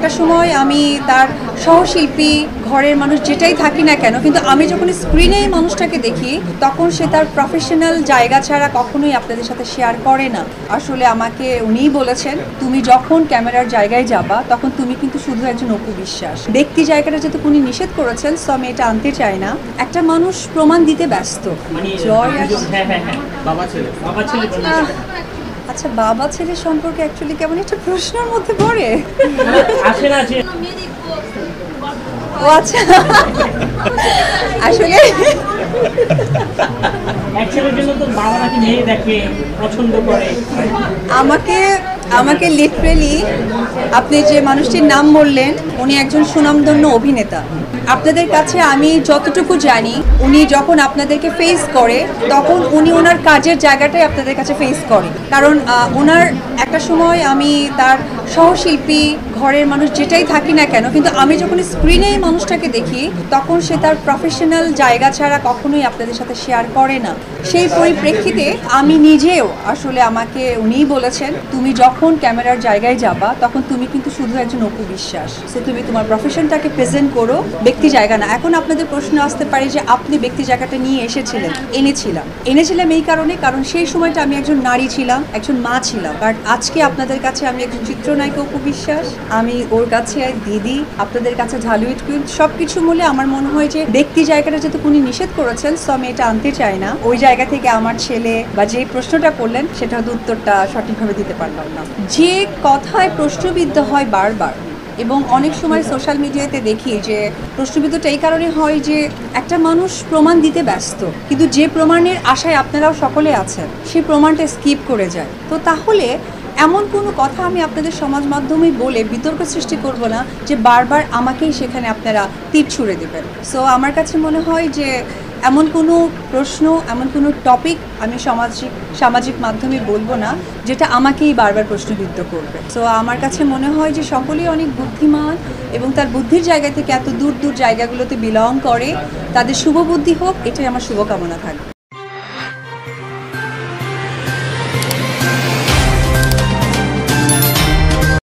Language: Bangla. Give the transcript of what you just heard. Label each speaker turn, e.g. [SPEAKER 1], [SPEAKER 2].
[SPEAKER 1] একটা সময় আমি তার সহশিল্পী, ঘরের মানুষ যেটাই থাকি না কেন, কিন্তু আমি যখন স্ক্রিনে এই মানুষটাকে দেখি তখন সে তার প্রফেশনাল জায়গা ছাড়া কখনোই আপনাদের সাথে শেয়ার করে না। আসলে আমাকে উনিই বলেছেন, তুমি যখন ক্যামেরার জায়গায় যাবা তখন তুমি কিন্তু শুধু একজন অপু বিশ্বাস। ব্যক্তি জায়গাটা যেহেতু উনি নিষেধ করেছেন, সো আমি এটা আনতে চাই না। একটা মানুষ প্রমাণ দিতে ব্যস্ত। জয় আচ্ছা, বাবা ছেলে সম্পর্কে অ্যাকচুয়ালি কেমন একটা প্রশ্নের মধ্যে পড়ে। ও আচ্ছা, আসলে আমাকে লিটারেলি আপনি যে মানুষটির নাম বললেন, উনি একজন সুনামধন্য অভিনেতা। আপনাদের কাছে আমি যতটুকু জানি, উনি যখন আপনাদেরকে ফেস করে তখন উনি ওনার কাজের জায়গাটাই আপনাদের কাছে ফেস করে। কারণ ওনার একটা সময় আমি তার সহশিল্পী, ঘরের মানুষ যেটাই থাকি না কেন, কিন্তু আমি যখন স্ক্রিনে এই মানুষটাকে দেখি তখন সে তার প্রফেশনাল জায়গা ছাড়া কখনোই আপনাদের সাথে শেয়ার করে না। সেই পরিপ্রেক্ষিতে আমি নিজেও আসলে আমাকে উনিই বলেছেন, তুমি যখন ক্যামেরার জায়গায় যাবা তখন তুমি কিন্তু শুধু একজন অপু বিশ্বাস। সো তুমি তোমার প্রফেশনটাকে প্রেজেন্ট করো, ব্যক্তি জায়গা না। এখন আপনাদের প্রশ্ন আসতে পারে যে আপনি ব্যক্তি জায়গাটা নিয়ে এনেছিলাম এই কারণ সেই সময়টা আমি একজন নারী ছিলাম, একজন মা ছিলাম। বাট আজকে আপনাদের কাছে আমি একজন চিত্রনায়িকা অপু বিশ্বাস, আমি ওর কাছে দিদি, আপনাদের কাছে ঢালুইট কুইন। সবকিছু মিলে আমার মনে হয় যে ব্যক্তি জায়গাটা যেহেতু উনি নিষেধ করেছেন, সো আমি এটা আনতে চাই না। ওই জায়গা থেকে আমার ছেলে বা যে প্রশ্নটা করলেন সেটা হয়তো উত্তরটা সঠিকভাবে দিতে পারলাম না। যে কথায় প্রশ্নবিদ্ধ হয় বারবার, এবং অনেক সময় সোশ্যাল মিডিয়াতে দেখি যে প্রশ্নবিদ্ধটা এই কারণে হয় যে একটা মানুষ প্রমাণ দিতে ব্যস্ত, কিন্তু যে প্রমাণের আশায় আপনারাও সকলে আছেন সেই প্রমাণটা স্কিপ করে যায়। তো তাহলে এমন কোনো কথা আমি আপনাদের সমাজ মাধ্যমে বলে বিতর্ক সৃষ্টি করব না যে বারবার আমাকেই সেখানে আপনারা তীর ছুঁড়ে দেবেন। সো আমার কাছে মনে হয় যে এমন কোনো প্রশ্ন, এমন কোনো টপিক আমি সামাজিক মাধ্যমে বলবো না যেটা আমাকেই বারবার প্রশ্নবিদ্ধ করবে। সো আমার কাছে মনে হয় যে সকলেই অনেক বুদ্ধিমান এবং তার বুদ্ধির জায়গা থেকে এত দূর দূর জায়গাগুলোতে বিলং করে। তাদের শুভ বুদ্ধি হোক, এটাই আমার শুভকামনা থাকবে।